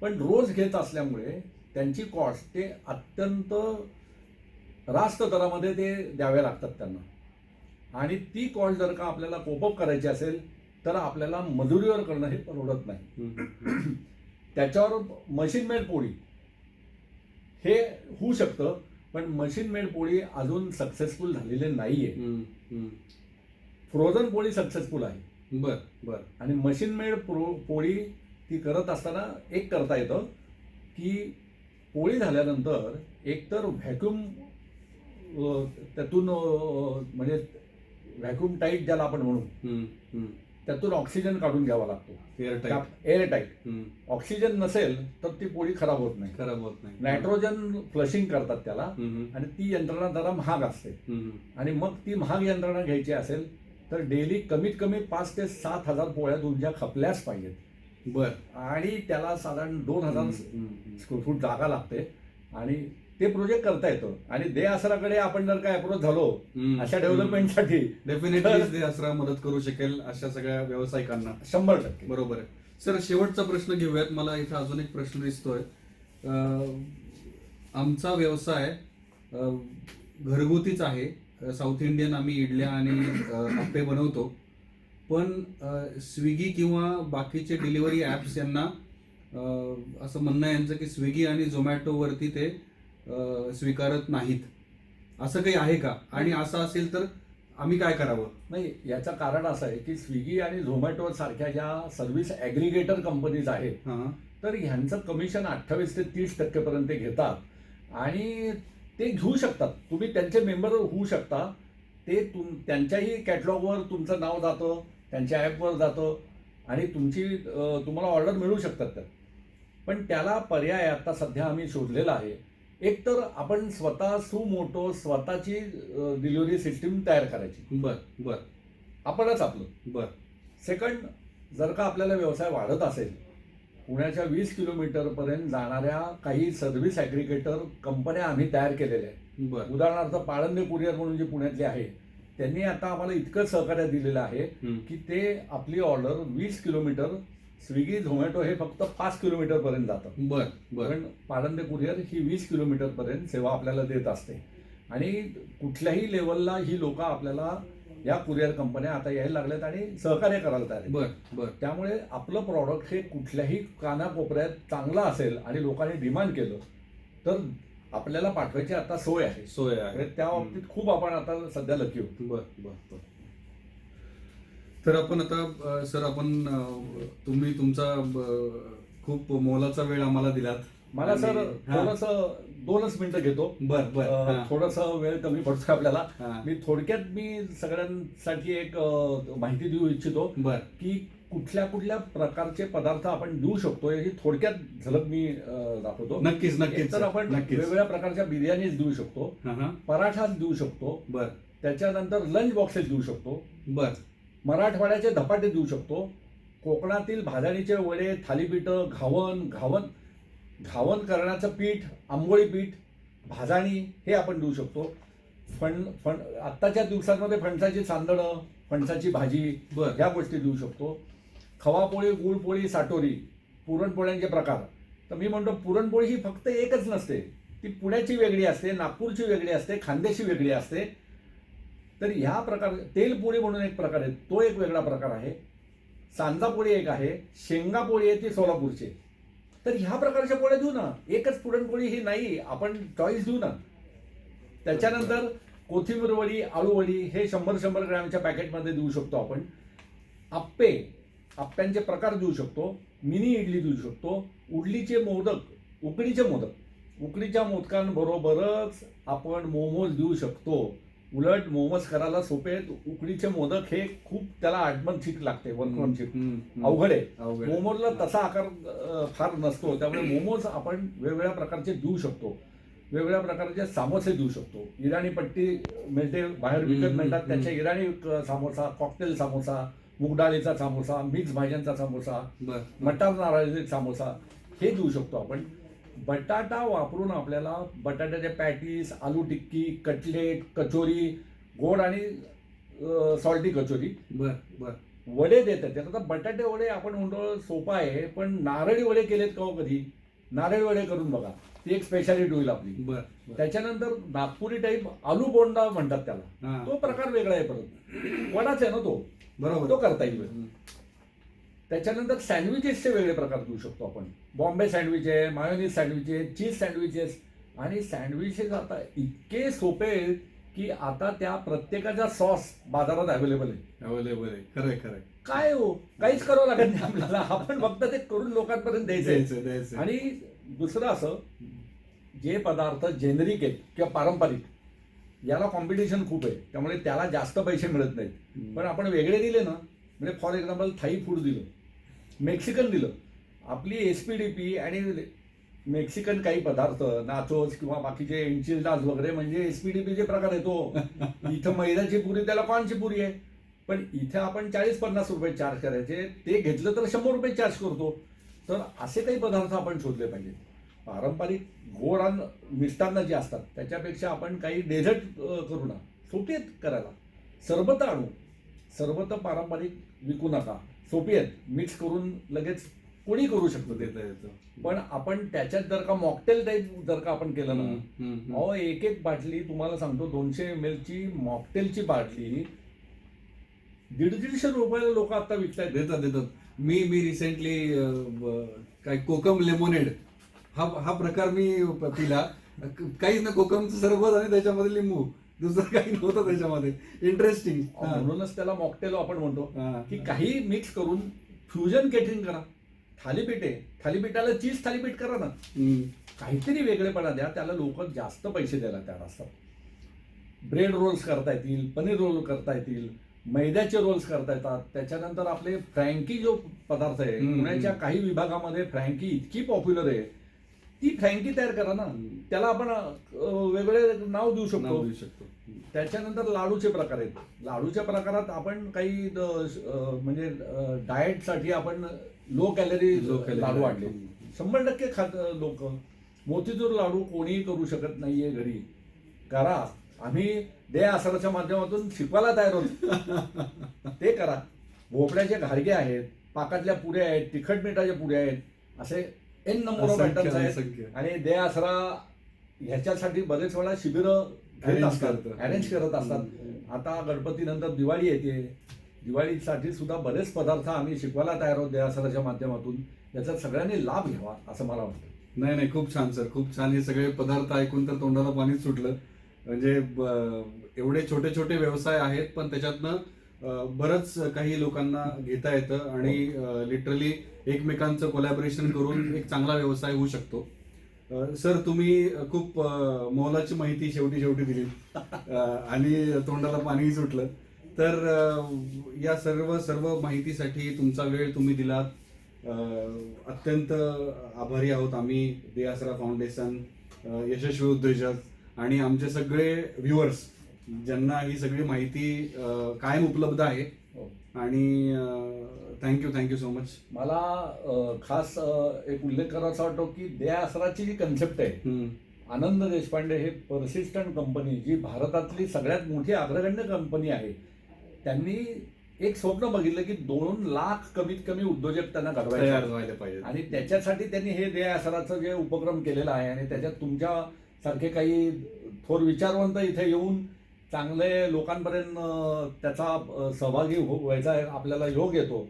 पण रोज घेत असल्यामुळे त्यांची कॉस्ट ते अत्यंत रास्त दरामध्ये ते द्याव्या लागतात त्यांना. आणि ती कॉस्ट जर का आपल्याला कोपअप करायची असेल तर आपल्याला मजुरीवर करणं हे परवडत नाही. त्याच्यावर मशीन मेड पोळी हे होऊ शकतं, पण मशीन मेड पोळी अजून सक्सेसफुल झालेली नाहीये. फ्रोझन पोळी सक्सेसफुल आहे. बर बर. आणि मशीन मेड पोळी ती करत असताना एक करता येतं की पोळी झाल्यानंतर एकतर व्हॅक्यूम त्यातून म्हणजे व्हॅक्यूम टाईट ज्याला आपण म्हणू त्यातून ऑक्सिजन काढून घ्यावा लागतो. एअरटाईट. ऑक्सिजन नसेल तर ती पोळी खराब होत नाही. नायट्रोजन फ्लशिंग करतात त्याला, आणि ती यंत्रणा जरा महाग असते. आणि मग ती महाग यंत्रणा घ्यायची असेल तर डेली कमीत कमी 5,000 ते 7,000 पोळ्या तुमच्या खपल्याच पाहिजेत. बर. आणि त्याला साधारण 2,000 स्क्वेअर फूट जागा लागते, आणि ते प्रोजेक्ट करता येतं. आणि दे आसराकडे आपण जर काय अप्रोच झालो अशा डेव्हलपमेंटसाठी, डेफिनेटली दे आसरा मदत करू शकेल अशा सगळ्या व्यावसायिकांना. 100%. बरोबर आहे. सर, शेवटचा प्रश्न घेऊयात. मला इथं अजून एक प्रश्न दिसतोय. आमचा व्यवसाय घरगुतीच आहे. साऊथ इंडियन आम्ही इडल्या आणि आप्पे बनवतो, पण स्विगी किंवा बाकीचे डिलिव्हरी ॲप्स यांना असं म्हणणं आहे यांचं की स्विगी आणि झोमॅटोवरती ते स्वीकारत नाहीत. असं काही आहे का? आणि असं असेल तर आम्ही काय करावं? नाही, याचं कारण असं आहे की स्विगी आणि झोमॅटो सारख्या ज्या सर्व्हिस ॲग्रिगेटर कंपनीज आहेत, तर ह्यांचं कमिशन 28 ते 30% पर्यंत घेतात. आणि ते घेऊ शकतात, तुम्ही त्यांचे मेंबर होऊ शकता. ते त्यांच्याही कॅटलॉगवर तुमचं नाव जातं, त्यांच्या ॲपवर जातं, आणि तुम्हाला ऑर्डर मिळू शकतात त्यात. पण त्याला पर्याय आता सध्या आम्ही शोधलेला आहे. एक तर आपण स्वतः सुमोटो स्वतःची डिलिव्हरी सिस्टीम तयार करायची. बर बर. आपणच आपलं. बर. सेकंड, जर का आपल्याला व्यवसाय वाढत असेल, पुण्याच्या 20 किलोमीटरपर्यंत जाणाऱ्या काही सर्व्हिस ॲग्रिगेटर कंपन्या आम्ही तयार केलेल्या आहेत. बर. उदाहरणार्थ पाळंदे कुरिअर म्हणून जे पुण्यातले आहे, त्यांनी आता आम्हाला इतकं सहकार्य दिलेलं आहे की ते आपली ऑर्डर 20 किलोमीटर, स्विगी झोमॅटो हे फक्त 5 किलोमीटर पर्यंत जातं. बर बर. पण पाळंदे कुरिअर ही 20 किलोमीटर पर्यंत सेवा आपल्याला देत असते. आणि कुठल्याही लेवलला ही लोक आपल्याला, या कुरिअर कंपन्या आता यायला लागल्यात आणि सहकार्य करायला तयार आहेत. बर बर. त्यामुळे आपलं प्रॉडक्ट हे कुठल्याही कानाकोपऱ्यात चांगलं असेल आणि लोकांनी डिमांड केलं तर आपल्याला पाठवायची आता सोय आहे. त्या बाबतीत खूप आपण आता सध्या लकी होतो. बर बर बर. तर आपण आता सर, तुम्ही तुमचा खूप मोलाचा वेळ आम्हाला दिलात. मला सर थोडंसं 2च मिनिटं घेतो. बर बर. थोडंसं वेळ कमी पडतो आपल्याला. मी थोडक्यात सगळ्यांसाठी एक माहिती देऊ इच्छितो बर की कुठल्या कुठल्या प्रकारचे पदार्थ आपण देऊ शकतो, याची थोडक्यात झलक मी दाखवतो. नक्कीच नक्कीच. तर आपण वेगवेगळ्या प्रकारच्या बिर्याणीज देऊ शकतो, पराठाच देऊ शकतो. बर. त्याच्यानंतर लंच बॉक्सेस देऊ शकतो. बर. मराठवाड्याचे धपाटे देऊ शकतो. कोकणातील भाजणीचे वडे, थालीपीठं, घावन करण्याचं पीठ, आंबोळी पीठ, भाजणी हे आपण देऊ शकतो. आत्ताच्या दिवसांमध्ये फणसाची सांदणं, फणसाची भाजी, ह्या गोष्टी देऊ शकतो. खवापोळी, गुळपोळी, साटोरी, पुरणपोळ्यांचे प्रकार. तर मी म्हणतो पुरणपोळी ही फक्त एकच नसते, ती पुण्याची वेगळी असते, नागपूरची वेगळी असते, खानदेशी वेगळी असते. तर ह्या प्रकार, तेलपोळी म्हणून एक प्रकार आहे, तो एक वेगळा प्रकार आहे. सांजापोळी एक आहे, शेंगापोळी आहे ती सोलापूरची. तर ह्या प्रकारच्या पोळ्या देऊ ना, एकच पुरणपोळी ही नाही, आपण चॉईस देऊ ना. त्याच्यानंतर कोथिंबीर वडी, आळू वडी हे 100 ग्रॅमच्या पॅकेटमध्ये देऊ शकतो आपण. आप्प्यांचे प्रकार देऊ शकतो. मिनी इडली देऊ शकतो. उकडीचे मोदक, उकडीच्या मोदकांबरोबरच आपण मोमोज देऊ शकतो. उलट मोमोज करायला सोपे आहेत, उकडीचे मोदक हे खूप त्याला आडमनशीट लागते, वनक्रमशीट अवघड आहे. मोमोजला तसा आकार फार नसतो, त्यामुळे मोमोज आपण वेगवेगळ्या प्रकारचे देऊ शकतो. वेगवेगळ्या प्रकारचे सामोसे देऊ शकतो. इराणी पट्टी मिळते, बाहेर विकत मिळतात, त्याचे इराणी सामोसा, कॉकटेल सामोसा, मूगडाळीचा सामोसा, मिक्स भाज्यांचा सामोसा, मटार नारळाचा सामोसा हे देऊ शकतो आपण. बटाटा वापरून आपल्याला बटाट्याचे पॅटीस, आलू टिक्की, कटलेट, कचोरी, गोड आणि सॉल्टी कचोरी, वडे देतात. आता बटाटे वडे आपण म्हणतो सोपा आहे, पण नारळी वडे केलेत का कधी? नारळी वडे करून बघा, ती एक स्पेशालिटी होईल आपली. त्याच्यानंतर नागपुरी टाईप आलू बोंडा म्हणतात त्याला, तो प्रकार वेगळा आहे. परत वडाच आहे ना तो, बरोबर, तो करता येईल. त्याच्यानंतर सँडविचेसचे वेगळे प्रकार घेऊ शकतो आपण. बॉम्बे सँडविच आहे, मायोनीज सँडविच आहे, चीज सँडविचेस. आणि सँडविचेस आता इतके सोपे आहेत की आता त्या प्रत्येकाचा सॉस बाजारात अवेलेबल आहे. खरंय खरंय. काय हो, काहीच करावं लागत नाही आपल्याला. आपण फक्त ते करून लोकांपर्यंत द्यायचं. आणि दुसरं असं, जे पदार्थ जेनेरिक आहेत किंवा पारंपरिक, याला कॉम्पिटिशन खूप आहे, त्यामुळे त्याला जास्त पैसे मिळत नाहीत. पण आपण वेगळे दिले ना, म्हणजे फॉर एक्झाम्पल थाई फूड दिलं, मेक्सिकन दिलं, आपली एसपीडीपी आणि मेक्सिकन काही पदार्थ नाचोस किंवा बाकीचे एन्चिलास वगैरे, म्हणजे एसपीडीपीचे प्रकार येतो. इथं मैद्याची पुरी, त्याला कॉर्नची पुरी आहे. पण इथे आपण 40-50 रुपये चार्ज करायचे, ते घेतलं तर 100 रुपये चार्ज करतो. तर असे काही पदार्थ आपण शोधले पाहिजे. पारंपरिक गोड आणि मिष्टान्न जे असतात त्याच्यापेक्षा आपण काही डेझर्ट करू ना, सोपी आहेत करायला. सरबत आणू, सरबत पारंपरिक विकू नका, सोपी आहेत, मिक्स करून लगेच कोणी करू शकतो देता येतं. पण आपण त्याच्यात जर का मॉकटेल टाईप जर का आपण केलं ना, अहो एक बाटली तुम्हाला सांगतो, 200 ml ची मॉकटेलची बाटली 150-150 रुपयाला लोक आता विकतायत. देतात. मी रिसेंटली काय कोकम लेमोनेड हा प्रकार मी पिला. काहीच ना, कोकमचं सरबत आणि त्याच्यामध्ये लिंबू, दुसरं काही नव्हतं त्याच्यामध्ये. इंटरेस्टिंग. म्हणूनच त्याला मॉकटेल आपण म्हणतो की काही मिक्स करून फ्युजन केटरिंग करा. थालीपीठ आहे, थालीपीठाला चीज थालीपीठ करा ना, काहीतरी वेगळेपणा द्या, त्याला लोक जास्त पैसे द्यायला तयार असतात. ब्रेड रोल्स करता येतील, पनीर रोल करता येतील, मैद्याचे रोल्स करता येतात. त्याच्यानंतर आपले फ्रँकी जो पदार्थ आहे, पुण्याच्या काही विभागामध्ये फ्रँकी इतकी पॉप्युलर आहे, ती फ्रँकी तयार करा ना, त्याला आपण वेगळे नाव देऊ शकतो. त्याच्यानंतर लाडूचे प्रकार आहेत. लाडूच्या प्रकारात आपण काही म्हणजे डाएटसाठी आपण लो कॅलरी लाडू आणले. 100% खात लोक. मोतीचूर लाडू कोणीही करू शकत नाहीये घरी, करा. आम्ही दे आसराच्या माध्यमातून शिकवायला तयार होतो, ते करा. भोपळ्याचे घारगे आहेत, पाकातल्या पुऱ्या आहेत, तिखट मिठाच्या पुऱ्या आहेत, असे एन नंबर ऑफ आयटम्स आहेत. आणि दे आसरा ह्याच्यासाठी बरेच वेळा शिबिरं अरेंज करत असतात. आता गणपतीनंतर दिवाळी येते, दिवाळीसाठी सुद्धा बरेच पदार्थ आम्ही शिकवायला तयार आहोत देवासराच्या माध्यमातून. याचा सगळ्यांनी लाभ घ्यावा असं मला वाटतं. नाही, खूप छान सर, खूप छान. हे सगळे पदार्थ ऐकून तर तोंडाला पाणीच सुटलं. म्हणजे एवढे छोटे छोटे व्यवसाय आहेत, पण त्याच्यातनं बरंच काही लोकांना घेता येतं आणि लिटरली एकमेकांचं कोलॅबोरेशन करून एक चांगला व्यवसाय होऊ शकतो. सर, तुम्ही खूप मोलाची माहिती शेवटी दिली आणि तोंडाला पाणीही सुटलं. तर या सर्व माहितीसाठी तुमचा वेळ तुम्ही दिलात, अत्यंत आभारी आहोत आम्ही. दे आसरा फाउंडेशन, यशस्वी उद्योजक आणि आमचे सगळे व्ह्युअर्स, ज्यांना ही सगळी माहिती कायम उपलब्ध आहे. आणि थँक्यू सो मच. मला खास एक उल्लेख करायचा वाटतो की दे आसराची जी कन्सेप्ट आहे, आनंद देशपांडे हे पर्सिस्टंट कंपनी, जी भारतातली सगळ्यात मोठी अग्रगण्य कंपनी आहे, त्यांनी एक स्वप्न बघितलं की 2 लाख कमीत कमी उद्योजक त्यांना घडवायला पाहिजे. आणि त्याच्यासाठी त्यांनी हे दे आसराचं जे उपक्रम केलेला आहे, आणि त्याच्यात तुमच्या सारखे काही थोर विचारवंत इथे येऊन चांगले लोकांपर्यंत त्याचा सहभागी व्हायचा आपल्याला योग येतो.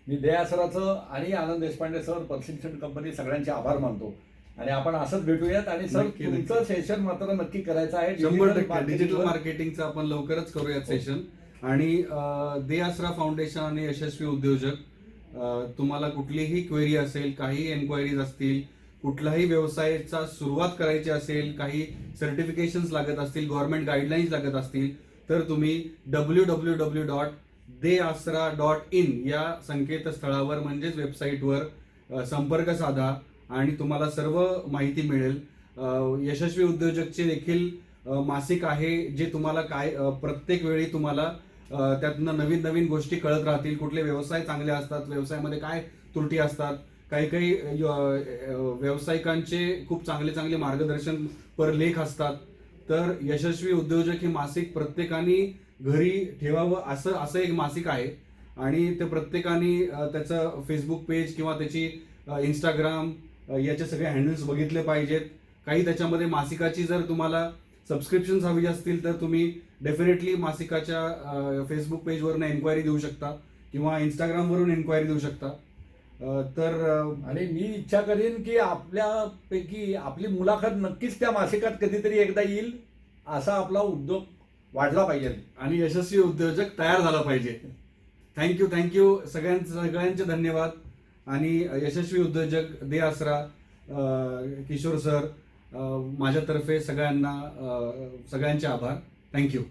मी दे आसराचं आणि आनंद देशपांडे सर, पर्सिस्टंट कंपनी, सगळ्यांचे आभार मानतो. आणि आपण असंच भेटूयात. आणि सर, तुमचं सेशन मात्र नक्की करायचं आहे. 100% डिजिटल मार्केटिंगचं आपण लवकरच करूयात सेशन. आणि दे आसरा फाउंडेशन आणि यशस्वी उद्योजक, तुम्हाला कुठलीही क्वेरी असेल, काही एन्क्वायरीज असतील, कुठलाही व्यवसायाचा सुरुवात करायची असेल, काही सर्टिफिकेशन्स लागत असतील, गव्हर्नमेंट गाईडलाईन्स लागत असतील, तर तुम्ही www.deasra.in या संकेतस्थळावर म्हणजेच वेबसाईटवर संपर्क साधा आणि तुम्हाला सर्व माहिती मिळेल. यशस्वी उद्योजकचे देखील मासिक आहे, जे तुम्हाला प्रत्येक वेळी तुम्हाला त्यातनं नवीन गोष्टी कळत राहतील. कुठले व्यवसाय चांगले असतात, व्यवसायामध्ये काय त्रुटी असतात, काही व्यावसायिकांचे खूप चांगले मार्गदर्शन पर लेख असतात. तर यशस्वी उद्योजक हे मासिक प्रत्येकाने घरी ठेवावं असं एक मासिक आहे. आणि ते प्रत्येकाने त्याचं फेसबुक पेज किंवा त्याची इंस्टाग्राम याचे सगळे हँडल्स बघितले पाहिजेत. काही त्याच्यामध्ये मासिकाची जर तुम्हाला सबस्क्रिप्शन्स हवी असतील तर तुम्ही डेफिनेटली मासिकाच्या फेसबुक पेजवरनं एन्क्वायरी देऊ शकता किंवा इंस्टाग्रामवरून इन्क्वायरी देऊ शकता. आणि मी इच्छा करीन की आपल्यापैकी आपली मुलाखत नक्कीच त्या मासिकात कधीतरी एकदा येईल, असा आपला उद्योग वाढला पाहिजे आणि यशस्वी उद्योजक तयार झाला पाहिजे. थँक्यू सगळ्यांचे धन्यवाद. आणि यशस्वी उद्योजक दे आसरा किशोर सर, माझ्यातर्फे सगळ्यांचे आभार. थँक्यू.